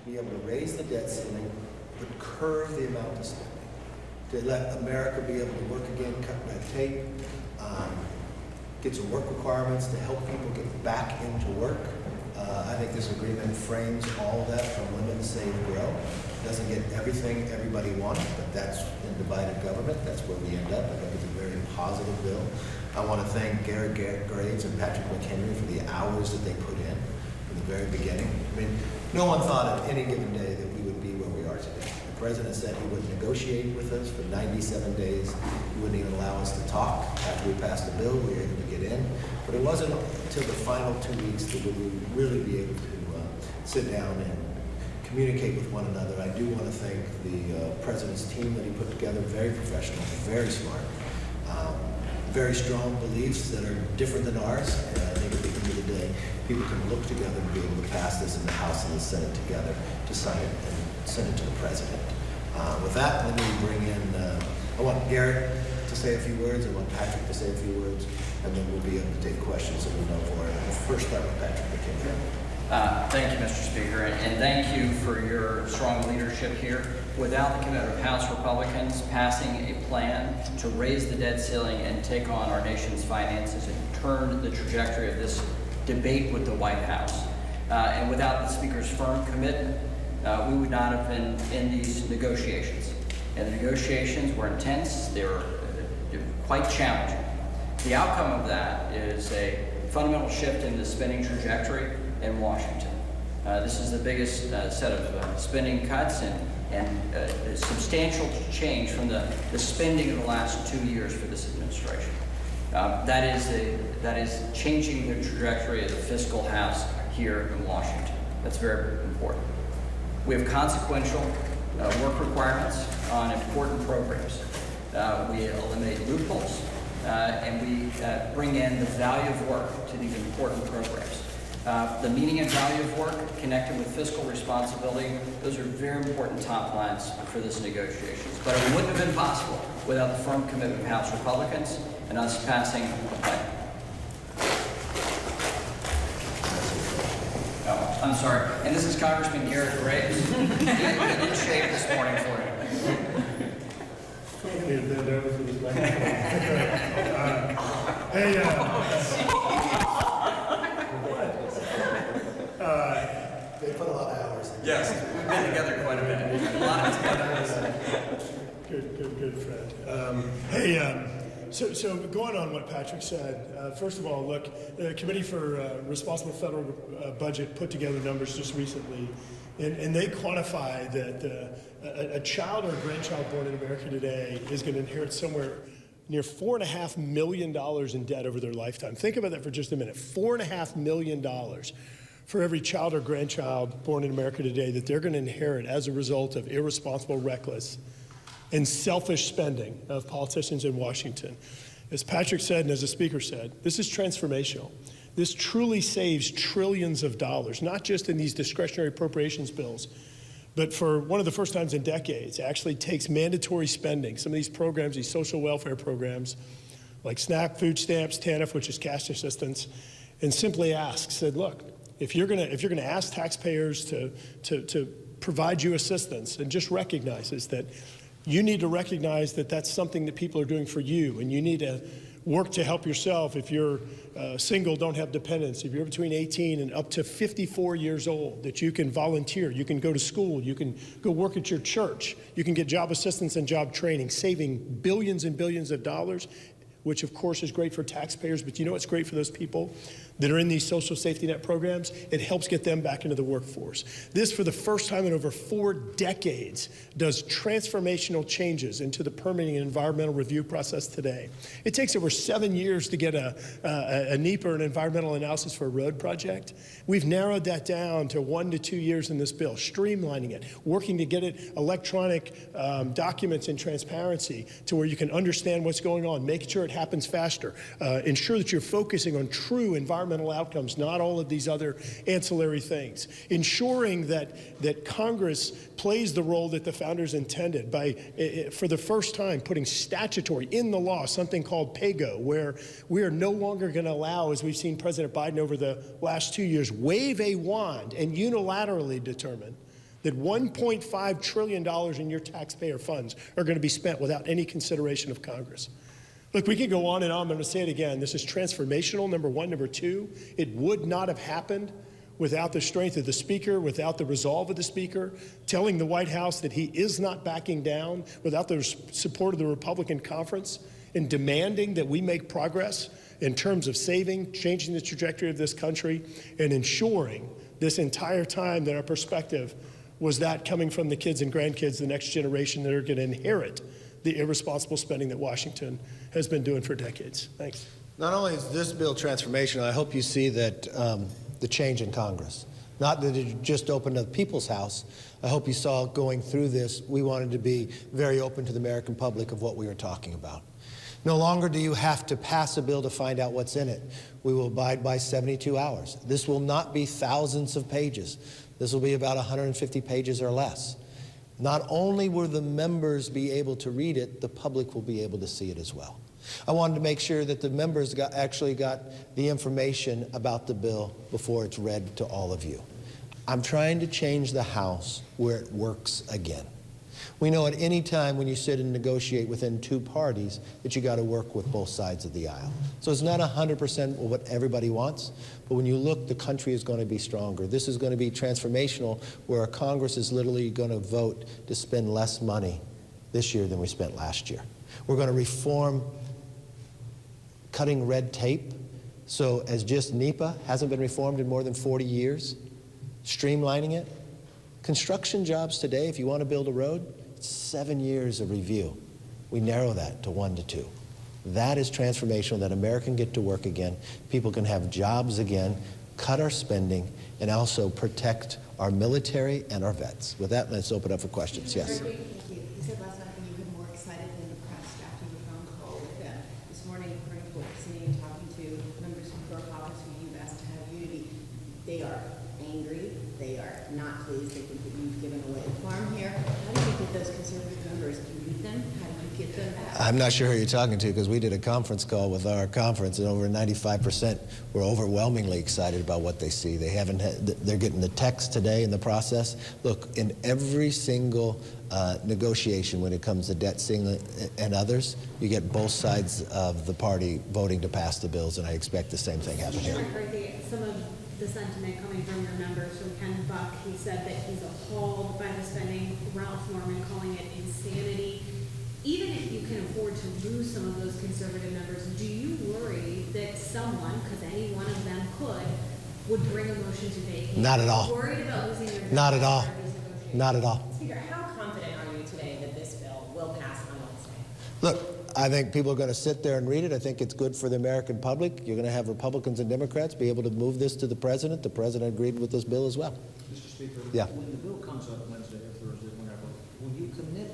to be able to raise the debt ceiling, but curb the amount of spending, to let America be able to work again, cut red tape, get some work requirements to help people get back into work. I think this agreement frames all of that from limit, save, grow. Doesn't get everything everybody wants, but that's in divided government. That's where we end up. I think it's a very positive bill. I want to thank Garrett Graves and Patrick McHenry for the hours that they put in from the very beginning. I mean, no one thought on any given day that we would be where we are today. The president said he wouldn't negotiate with us for 97 days. He wouldn't even allow us to talk. After we passed the bill, we were able to get in. But it wasn't until the final 2 weeks that we would really be able to sit down and communicate with one another. I do want to thank the president's team that he put together. Very professional, very smart, very strong beliefs that are different than ours. And I think at the end of the day, people can look together and be able to pass this in the House and the Senate together to sign it and send it to the president. With that, let me bring in, I want Garrett to say a few words. I want Patrick to say a few words, and then we'll be able to take questions that we know for it. We'll first start with Patrick McHenry. Thank you, Mr. Speaker, and thank you for your strong leadership here. Without the commitment of House Republicans passing a plan to raise the debt ceiling and take on our nation's finances and turn the trajectory of this debate with the White House, and without the Speaker's firm commitment, we would not have been in these negotiations. And the negotiations were intense. They were quite challenging. The outcome of that is a fundamental shift in the spending trajectory in Washington. This is the biggest set of spending cuts and a substantial change from the spending of the last 2 years for this administration. That is changing the trajectory of the fiscal house here in Washington. That's very important. We have consequential work requirements on important programs. We eliminate loopholes and we bring in the value of work to these important programs. The meaning and value of work connected with fiscal responsibility, those are very important top lines for this negotiations. But it wouldn't have been possible without the firm commitment of House Republicans and us passing the plan. Oh, I'm sorry. And this is Congressman Garrett Graves. He's in shape this morning for you. They put a lot of hours in. Yes, we've been together quite a bit. A lot of together. Good friend. So going on what Patrick said, first of all, look, the Committee for Responsible Federal Budget put together numbers just recently, and they quantify that a child or a grandchild born in America today is going to inherit somewhere near $4.5 million in debt over their lifetime. Think about that for just a minute. $4.5 million for every child or grandchild born in America today that they're going to inherit as a result of irresponsible, reckless, and selfish spending of politicians in Washington. As Patrick said and as the Speaker said, this is transformational. This truly saves trillions of dollars, not just in these discretionary appropriations bills, but for one of the first times in decades, actually takes mandatory spending, some of these programs, these social welfare programs, like SNAP, food stamps, TANF, which is cash assistance, and simply said, look, if you're gonna ask taxpayers to provide you assistance, and just recognizes that you need to recognize that that's something that people are doing for you, and you need to work to help yourself. If you're single, don't have dependents, if you're between 18 and up to 54 years old, that you can volunteer, you can go to school, you can go work at your church, you can get job assistance and job training, saving billions and billions of dollars, which of course is great for taxpayers, but you know what's great for those people that are in these social safety net programs? It helps get them back into the workforce. This, for the first time in over 4 decades, does transformational changes into the permitting and environmental review process today. It takes over 7 years to get a NEPA or an environmental analysis for a road project. We've narrowed that down to 1 to 2 years in this bill, streamlining it, working to get it electronic documents and transparency to where you can understand what's going on, making sure it happens faster, ensure that you're focusing on true environmental outcomes, not all of these other ancillary things, ensuring that Congress plays the role that the founders intended by, for the first time, putting statutory in the law, something called PAYGO, where we are no longer going to allow, as we've seen President Biden over the last 2 years, wave a wand and unilaterally determine that $1.5 trillion in your taxpayer funds are going to be spent without any consideration of Congress. Look, we could go on and on. I'm going to say it again. This is transformational, number one. Number two, it would not have happened without the strength of the Speaker, without the resolve of the Speaker, telling the White House that he is not backing down, without the support of the Republican conference, and demanding that we make progress in terms of saving, changing the trajectory of this country, and ensuring this entire time that our perspective was that coming from the kids and grandkids, the next generation that are going to inherit the irresponsible spending that Washington has been doing for decades. Thanks. Not only is this bill transformational, I hope you see that the change in Congress. Not that it just opened the people's house. I hope you saw going through this, we wanted to be very open to the American public of what we were talking about. No longer do you have to pass a bill to find out what's in it. We will abide by 72 hours. This will not be thousands of pages. This will be about 150 pages or less. Not only will the members be able to read it, the public will be able to see it as well. I wanted to make sure that the members actually got the information about the bill before it's read to all of you. I'm trying to change the House where it works again. We know at any time when you sit and negotiate within two parties that you got to work with both sides of the aisle. So it's not 100% what everybody wants, but when you look, the country is going to be stronger. This is going to be transformational, where our Congress is literally going to vote to spend less money this year than we spent last year. We're going to reform cutting red tape. So as just NEPA hasn't been reformed in more than 40 years, streamlining it. Construction jobs today, if you want to build a road, it's 7 years of review. We narrow that to 1 to 2. That is transformational, that America can get to work again, people can have jobs again, cut our spending, and also protect our military and our vets. With that, let's open up for questions. Yes. Thank you. You said last night that you were more excited than depressed after your phone call with them. This morning, according to what we're seeing and talking to members of your caucus who you've asked to have unity, they are angry. They are not pleased. They think that you've given away the farm here. How do you get those conservative members to meet them? How do you get them back? I'm not sure who you're talking to, because we did a conference call with our conference, and over 95% were overwhelmingly excited about what they see. They haven't had, they're getting the text today in the process. Look, in every single negotiation when it comes to debt ceiling and others, you get both sides of the party voting to pass the bills, and I expect the same thing happen here. McCarthy, some of the sentiment coming from your members, from Ken Buck, he said that he's appalled by the spending. Ralph Norman calling it insanity. Even if you can afford to lose some of those conservative members, do you worry that someone, because any one of them could, would bring a motion to vacate? Not at all. Worried about losing your Not at all. these negotiations? Not at all. Speaker, how confident are you today that this bill will pass on Wednesday? Look, I think people are going to sit there and read it. I think it's good for the American public. You're going to have Republicans and Democrats be able to move this to the president. The president agreed with this bill as well. Mr. Speaker, Yeah. when the bill comes up Wednesday or Thursday, whenever, will you commit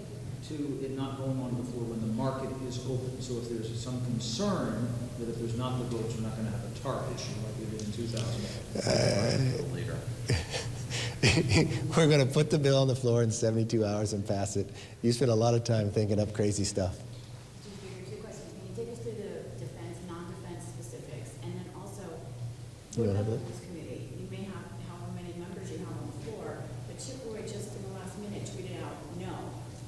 to it not going on before when the market is open? So if there's some concern that if there's not the votes, we're not going to have a TARP issue like we did in 2008. Leader. We're going to put the bill on the floor in 72 hours and pass it. You spent a lot of time thinking up crazy stuff. Two questions. Can you take us through the defense, non-defense specifics? And then also, You what wanna about do it? this committee? You may have however many members you have on the floor, but Chip Roy just in the last minute tweeted out no.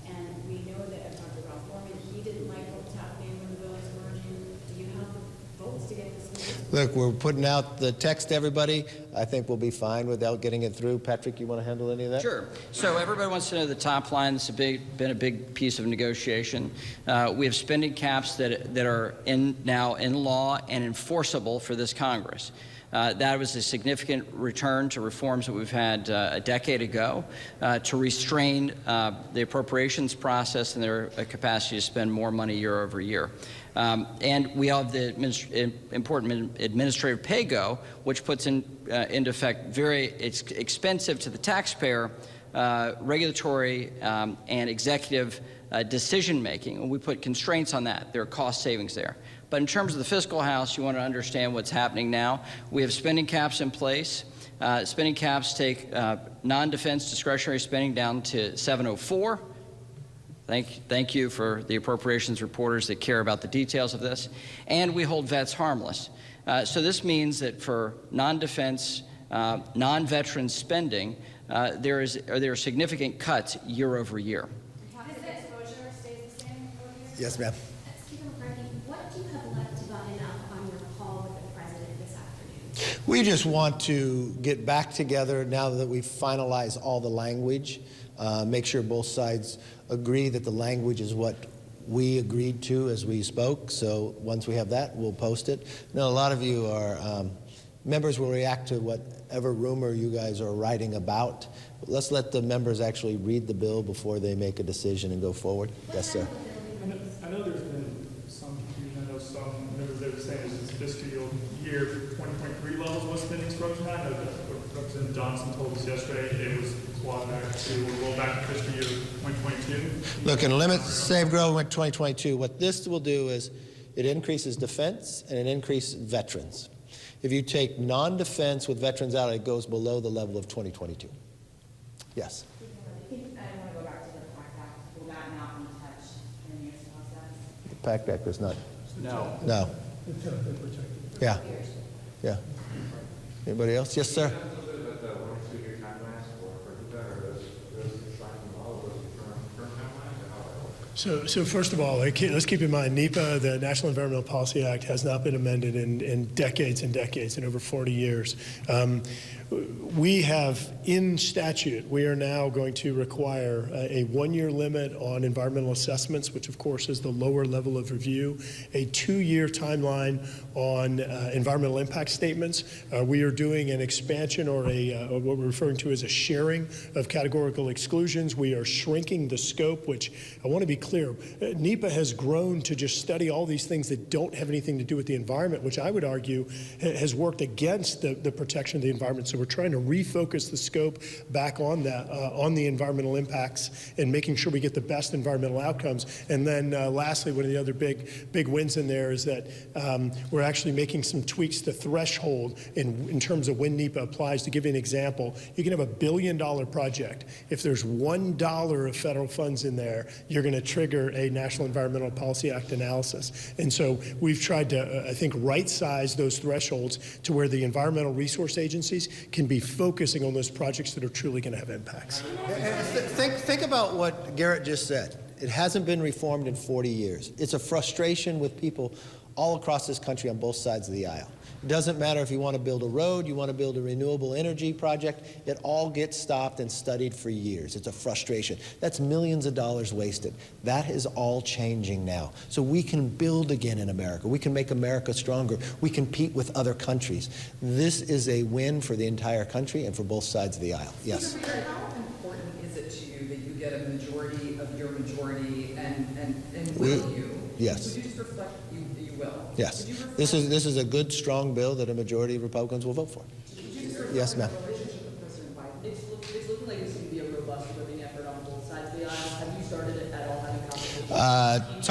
And we know that Dr. Ralph Norman, he didn't like what was happening when the bill was merging. Do you have the votes to get this? Look, we're putting out the text to everybody. I think we'll be fine without getting it through. Patrick, you want to handle any of that? Sure. So everybody wants to know the top line. It's been a big piece of negotiation. We have spending caps that are now in law and enforceable for this Congress. That was a significant return to reforms that we've had a decade ago to restrain the appropriations process and their capacity to spend more money year over year. And we have the important administrative pay-go, which puts into effect it's expensive to the taxpayer regulatory and executive decision-making, and we put constraints on that. There are cost savings there. But in terms of the fiscal house, you want to understand what's happening now. We have spending caps in place. Spending caps take non-defense discretionary spending down to 704. Thank you for the appropriations reporters that care about the details of this. And we hold vets harmless. So this means that for non-defense, non-veteran spending, there are significant cuts year over year. If the exposure stays the same for years? Yes, ma'am. Speaker McCarthy, what do you have left to button up on your call with the president this afternoon? We just want to get back together now that we've finalized all the language, make sure both sides agree that the language is what we agreed to as we spoke. So once we have that, we'll post it. Now, a lot of you are, members will react to whatever rumor you guys are writing about. But let's let the members actually read the bill before they make a decision and go forward. Yes, sir. I know there's been some confusion. I know some members that were saying this is fiscal year 2023 levels what spending's frozen at. I know that Representative Johnson told us yesterday it was clawed back to, we'll roll back to fiscal year 2022. Look, in limit save grow went 2022. What this will do is it increases defense and it increases veterans. If you take non-defense with veterans out, it goes below the level of 2022. Yes. I want to go back to the PACT Act. Will that not be touched in this process? The PACT Act is not. No. No. Yeah. Yeah. Anybody else? Yes, sir. So first of all, let's keep in mind, NEPA, the National Environmental Policy Act, has not been amended in decades and decades, in over 40 years. We have, in statute, we are now going to require a 1-year limit on environmental assessments, which of course is the lower level of review, a 2-year timeline on environmental impact statements. We are doing an expansion or what we're referring to as a sharing of categorical exclusions. We are shrinking the scope, which I want to be clear, NEPA has grown to just study all these things that don't have anything to do with the environment, which I would argue has worked against the protection of the environment. So we're trying to refocus the scope back on that, on the environmental impacts and making sure we get the best environmental outcomes. And then lastly, one of the other big wins in there is that we're actually making some tweaks to threshold in terms of when NEPA applies. To give you an example, you can have $1 billion project. If there's $1 of federal funds in there, you're going to trigger a National Environmental Policy Act analysis. And so we've tried to, I think, right-size those thresholds to where the environmental resource agencies can be focusing on those projects that are truly going to have impacts. Think about what Garrett just said. It hasn't been reformed in 40 years. It's a frustration with people all across this country on both sides of the aisle. It doesn't matter if you want to build a road, you want to build a renewable energy project, it all gets stopped and studied for years. It's a frustration. That's millions of dollars wasted. That is all changing now. So we can build again in America. We can make America stronger. We compete with other countries. This is a win for the entire country and for both sides of the aisle. Yes. How important is it to you that you get a majority of your majority and will you? Yes. Would you just reflect you will? Yes. This is a good, strong bill that a majority of Republicans will vote for. Yes, ma'am. It's looking like it's going to be a robust living effort on both sides of the aisle. Have you started it at all having conversations?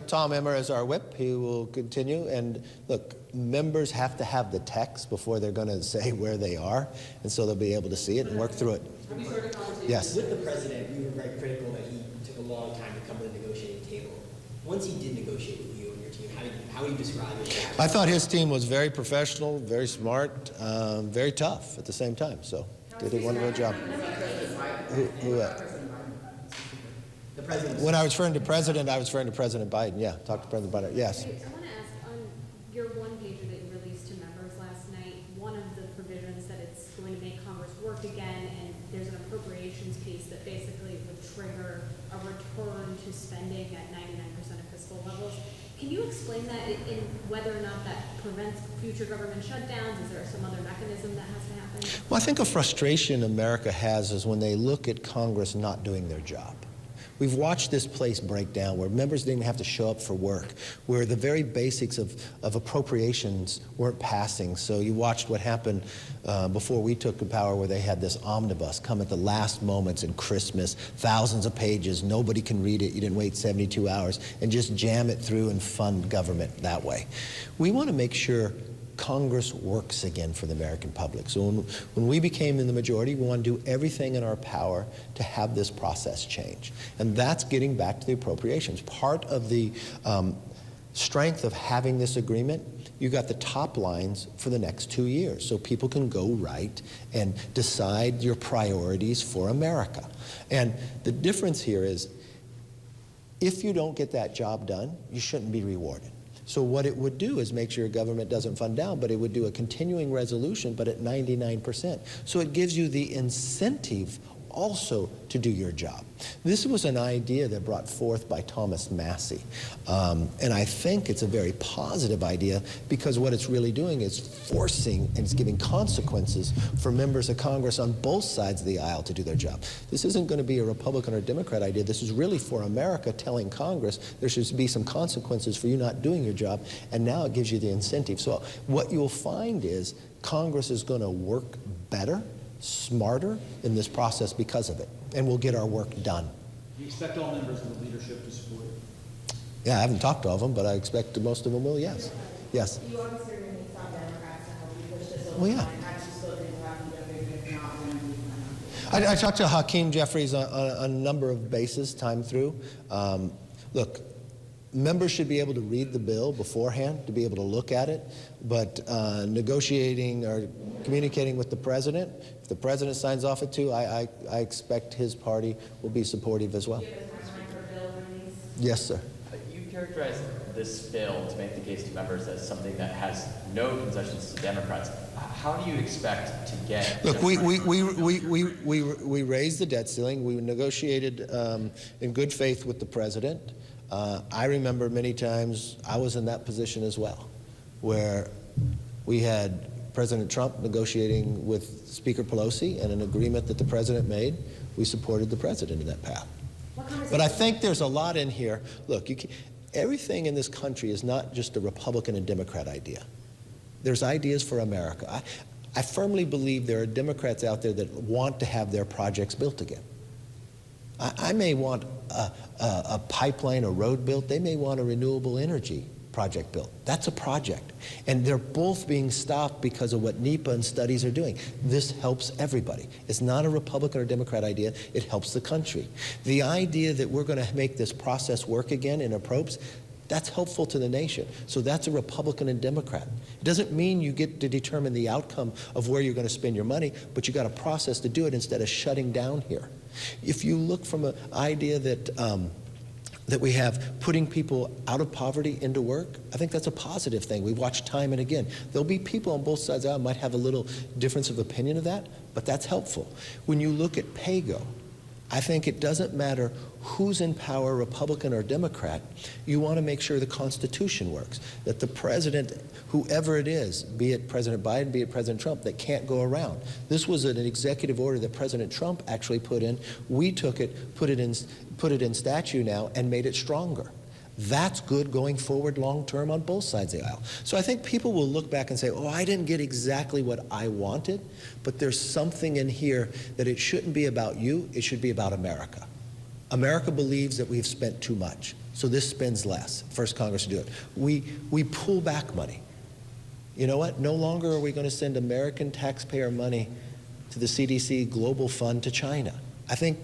Tom Emmer is our whip. He will continue. And look, members have to have the text before they're going to say where they are, and so they'll be able to see it and work through it. Have you started conversations? Yes. With the president, you were very critical that he took a long time to come to the negotiating table. Once he did negotiate with you and your team, how would you describe it? I thought his team was very professional, very smart, very tough at the same time. So did a wonderful job. The president. When I was referring to President, I was referring to President Biden. Yeah, talk to President Biden. Yes. I want to ask, on your one pager that you released to members last night, one of the provisions that it's going to make Congress work again, and there's an appropriations piece that basically would trigger a return to spending at 99% of fiscal levels. Can you explain that in whether or not that prevents future government shutdowns? Is there some other mechanism that has to happen? Well, I think a frustration America has is when they look at Congress not doing their job. We've watched this place break down where members didn't even have to show up for work, where the very basics of appropriations weren't passing. So you watched what happened before we took the power, where they had this omnibus come at the last moments in Christmas, thousands of pages, nobody can read it, you didn't wait 72 hours, and just jam it through and fund government that way. We want to make sure Congress works again for the American public. So when we became in the majority, we want to do everything in our power to have this process change. And that's getting back to the appropriations. Part of the strength of having this agreement you got the top lines for the next 2 years, so people can go right and decide your priorities for America. And the difference here is, if you don't get that job done, you shouldn't be rewarded. So what it would do is make sure your government doesn't fund down, but it would do a continuing resolution, but at 99%. So it gives you the incentive also to do your job. This was an idea that brought forth by Thomas Massey. And I think it's a very positive idea, because what it's really doing is forcing and it's giving consequences for members of Congress on both sides of the aisle to do their job. This isn't going to be a Republican or Democrat idea. This is really for America, telling Congress there should be some consequences for you not doing your job, and now it gives you the incentive. So what you'll find is Congress is going to work better, smarter in this process because of it, and we'll get our work done. Do you expect all members of the leadership to support it? Yeah, I haven't talked to all of them, but I expect most of them will, yes. Yes. You obviously are going to need some Democrats to help you push this over. Well, yeah. Actually, still think Hakeem Jeffries, if not, then I talked to Hakeem Jeffries on a number of bases, time through. Look, members should be able to read the bill beforehand, to be able to look at it, but negotiating or communicating with the president, if the president signs off at 2, I expect his party will be supportive as well. Yes, sir. You characterize this bill, to make the case to members, as something that has no concessions to Democrats. How do you expect to get... Look, we raised the debt ceiling. We negotiated in good faith with the president. I remember many times I was in that position as well, where we had President Trump negotiating with Speaker Pelosi, and an agreement that the president made, we supported the president in that path. But I think there's a lot in here. Look, everything in this country is not just a Republican and Democrat idea. There's ideas for America. I firmly believe there are Democrats out there that want to have their projects built again. I may want a pipeline, a road built. They may want a renewable energy project built. That's a project. And they're both being stopped because of what NEPA and studies are doing. This helps everybody. It's not a Republican or Democrat idea. It helps the country. The idea that we're going to make this process work again in appropriations, that's helpful to the nation. So that's a Republican and Democrat. It doesn't mean you get to determine the outcome of where you're going to spend your money, but you got a process to do it instead of shutting down here. If you look from an idea that that we have putting people out of poverty into work, I think that's a positive thing. We've watched time and again. There'll be people on both sides of the aisle might have a little difference of opinion of that, but that's helpful. When you look at PAYGO, I think it doesn't matter who's in power, Republican or Democrat, you want to make sure the Constitution works, that the president, whoever it is, be it President Biden, be it President Trump, that can't go around. This was an executive order that President Trump actually put in. We took it, put it in statute now, and made it stronger. That's good going forward long-term on both sides of the aisle. So I think people will look back and say, oh, I didn't get exactly what I wanted, but there's something in here that it shouldn't be about you, it should be about America. America believes that we've spent too much, so this spends less. First Congress to do it. We pull back money. You know what? No longer are we going to send American taxpayer money to the CDC Global Fund to China. I think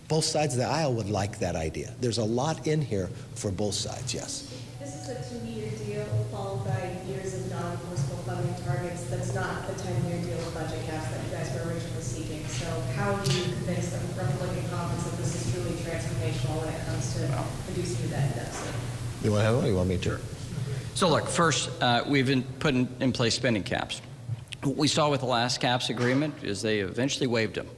both sides of the aisle would like that idea. There's a lot in here for both sides, yes. This is a 2-year deal followed by years of non-enforceable funding targets. That's not the 10-year deal with budget caps that you guys were originally seeking. So how do you convince the Republican Congress that this is truly transformational when it comes to reducing the debt deficit? You want to have one or you want me to? So look, first, we've been put in place spending caps. What we saw with the last caps agreement is they eventually waived them.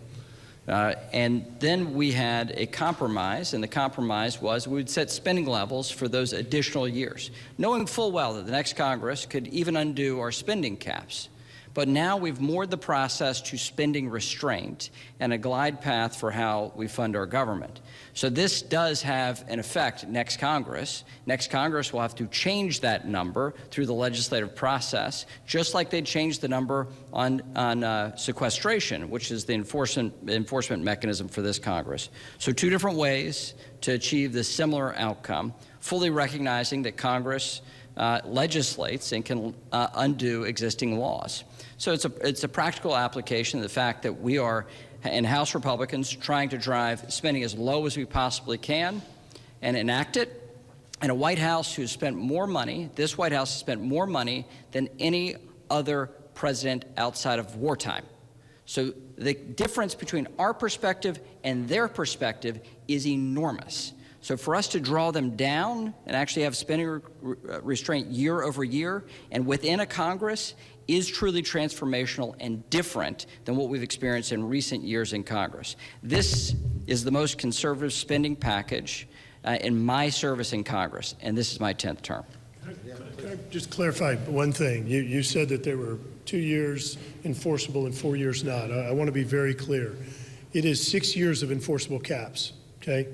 And then we had a compromise, and the compromise was we would set spending levels for those additional years, knowing full well that the next Congress could even undo our spending caps. But now we've moored the process to spending restraint and a glide path for how we fund our government. So this does have an effect next Congress. Next Congress will have to change that number through the legislative process, just like they changed the number on sequestration, which is the enforcement mechanism for this Congress. So 2 different ways to achieve this similar outcome, fully recognizing that Congress legislates and can undo existing laws. So it's a practical application of the fact that we are, in House Republicans, trying to drive spending as low as we possibly can and enact it, and a White House who's spent more money, this White House has spent more money than any other president outside of wartime. So the difference between our perspective and their perspective is enormous. So for us to draw them down and actually have spending restraint year over year and within a Congress is truly transformational and different than what we've experienced in recent years in Congress. This is the most conservative spending package in my service in Congress, and this is my 10th term. Can I just clarify one thing? You said that there were 2 years enforceable and 4 years not. I want to be very clear. It is 6 years of enforceable caps. Okay,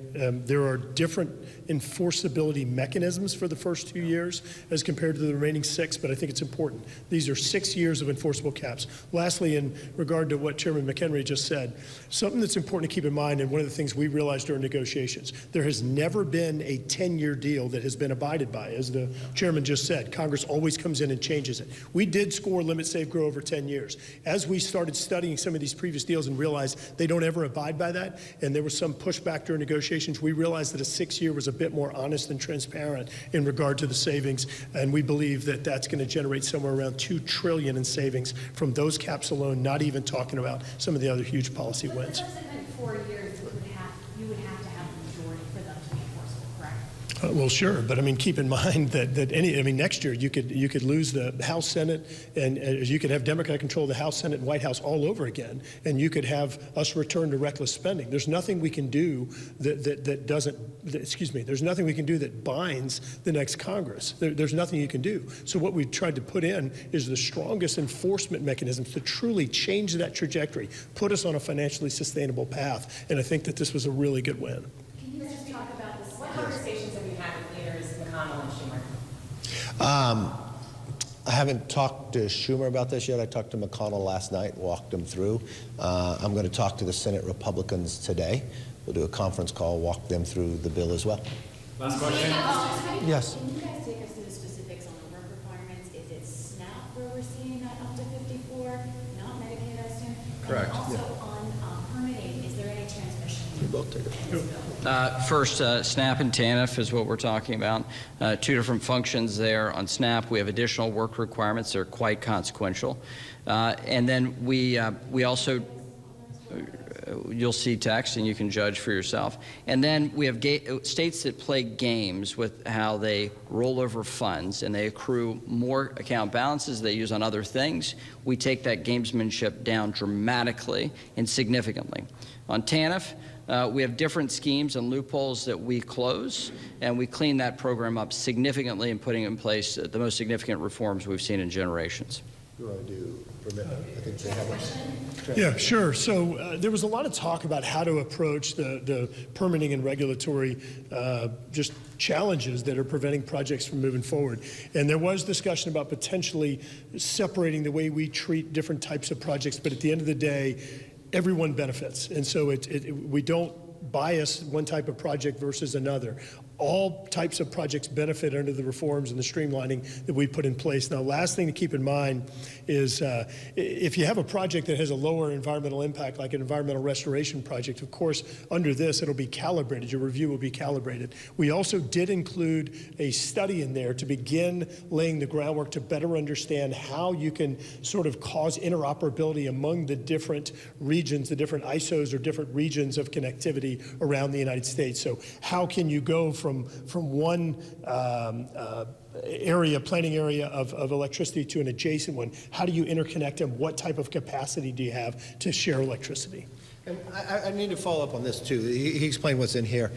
there are different enforceability mechanisms for the first 2 years as compared to the remaining 6, but I think it's important. These are 6 years of enforceable caps. Lastly, in regard to what Chairman McHenry just said, something that's important to keep in mind, and one of the things we realized during negotiations, there has never been a 10-year deal that has been abided by. As the chairman just said, Congress always comes in and changes it. We did score limit, save, grow over 10 years. As we started studying some of these previous deals and realized they don't ever abide by that, and there was some pushback during negotiations, we realized that a 6-year was a bit more honest and transparent in regard to the savings, and we believe that that's going to generate somewhere around $2 trillion in savings from those caps alone, not even talking about some of the other huge policy But wins. it doesn't mean 4 years you would have to have a majority for them to be enforceable, correct? Well, sure, but I mean, keep in mind that next year you could lose the House, Senate, and you could have Democrat control of the House, Senate, and White House all over again, and you could have us return to reckless spending. There's nothing we can do there's nothing we can do that binds the next Congress. There's nothing you can do. So what we tried to put in is the strongest enforcement mechanisms to truly change that trajectory, put us on a financially sustainable path, and I think that this was a really good win. Can you just talk about this? What conversations have you had with leaders McConnell and Schumer? I haven't talked to Schumer about this yet. I talked to McConnell last night, walked him through. I'm going to talk to the Senate Republicans today. We'll do a conference call, walk them through the bill as well. Last question. Yes. Can you guys take us through the specifics on the work requirements? Is it SNAP where we're seeing that up to 54, not Medicaid, I assume? Correct. And also on permitting, is there any transmission? You both take it. in this bill? First, SNAP and TANF is what we're talking about. Two different functions there. On SNAP, we have additional work requirements. They're quite consequential. And then we also, you'll see text and you can judge for yourself. And then we have states that play games with how they roll over funds and they accrue more account balances they use on other things. We take that gamesmanship down dramatically and significantly. On TANF, we have different schemes and loopholes that we close, and we clean that program up significantly and putting in place the most significant reforms we've seen in generations. You want to do permit? I think they have it. Yeah, sure. So there was a lot of talk about how to approach the permitting and regulatory just challenges that are preventing projects from moving forward. And there was discussion about potentially separating the way we treat different types of projects, but at the end of the day, everyone benefits. And so we don't bias one type of project versus another. All types of projects benefit under the reforms and the streamlining that we put in place. Now, last thing to keep in mind is if you have a project that has a lower environmental impact, like an environmental restoration project, of course, under this, it'll be calibrated. Your review will be calibrated. We also did include a study in there to begin laying the groundwork to better understand how you can sort of cause interoperability among the different regions, the different ISOs or different regions of connectivity around the United States. So how can you go from one planning area of electricity to an adjacent one? How do you interconnect them? What type of capacity do you have to share electricity? And I need to follow up on this too. He explained what's in here.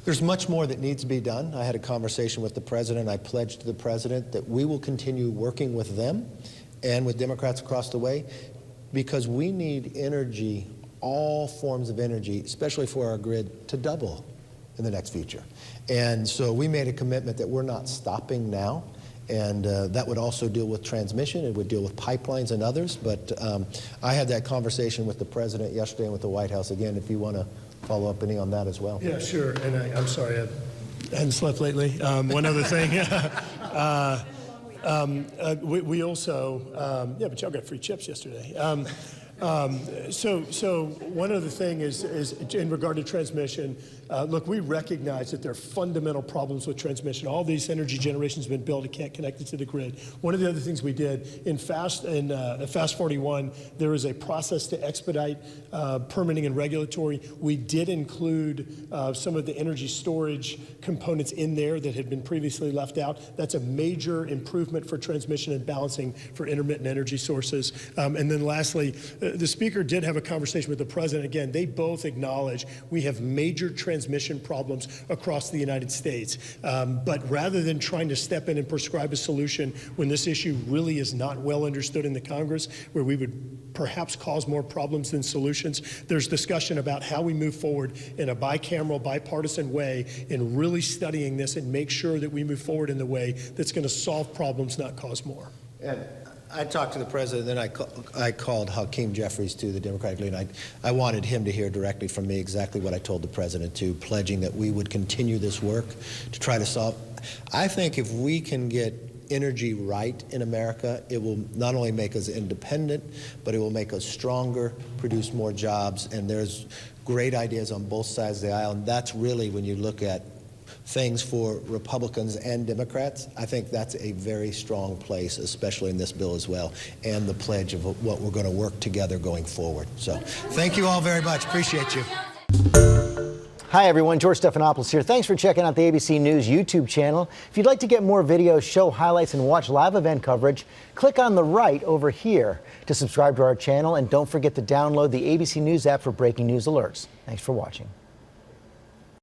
There's much more that needs to be done. I had a conversation with the president. I pledged to the president that we will continue working with them and with Democrats across the way because we need energy, all forms of energy, especially for our grid, to double in the next future. And so we made a commitment that we're not stopping now, and that would also deal with transmission, it would deal with pipelines and others, but I had that conversation with the president yesterday and with the White House again, if you want to follow up any on that as well. Yeah, sure, and I'm sorry, I hadn't slept lately. One other thing, we also, yeah, but y'all got free chips yesterday. So one other thing is in regard to transmission, look, we recognize that there are fundamental problems with transmission. All these energy generations have been built, it can't connect it to the grid. One of the other things we did in Fast 41, there is a process to expedite permitting and regulatory. We did include some of the energy storage components in there that had been previously left out. That's a major improvement for transmission and balancing for intermittent energy sources. And then lastly, the Speaker did have a conversation with the President. Again, they both acknowledge we have major transmission problems across the United States. But rather than trying to step in and prescribe a solution when this issue really is not well understood in the Congress, where we would perhaps cause more problems than solutions, there's discussion about how we move forward in a bicameral, bipartisan way in really studying this and make sure that we move forward in the way that's going to solve problems, not cause more. And I talked to the president, then I called Hakeem Jeffries to the Democratic leader. I wanted him to hear directly from me exactly what I told the president too, pledging that we would continue this work to try to solve. I think if we can get energy right in America, it will not only make us independent, but it will make us stronger, produce more jobs, and there's great ideas on both sides of the aisle, and that's really when you look at things for Republicans and Democrats, I think that's a very strong place, especially in this bill as well, and the pledge of what we're going to work together going forward. So thank you all very much. Appreciate you. Hi, everyone. George Stephanopoulos here. Thanks for checking out the ABC News YouTube channel. If you'd like to get more videos, show highlights, and watch live event coverage, click on the right over here to subscribe to our channel. And don't forget to download the ABC News app for breaking news alerts. Thanks for watching.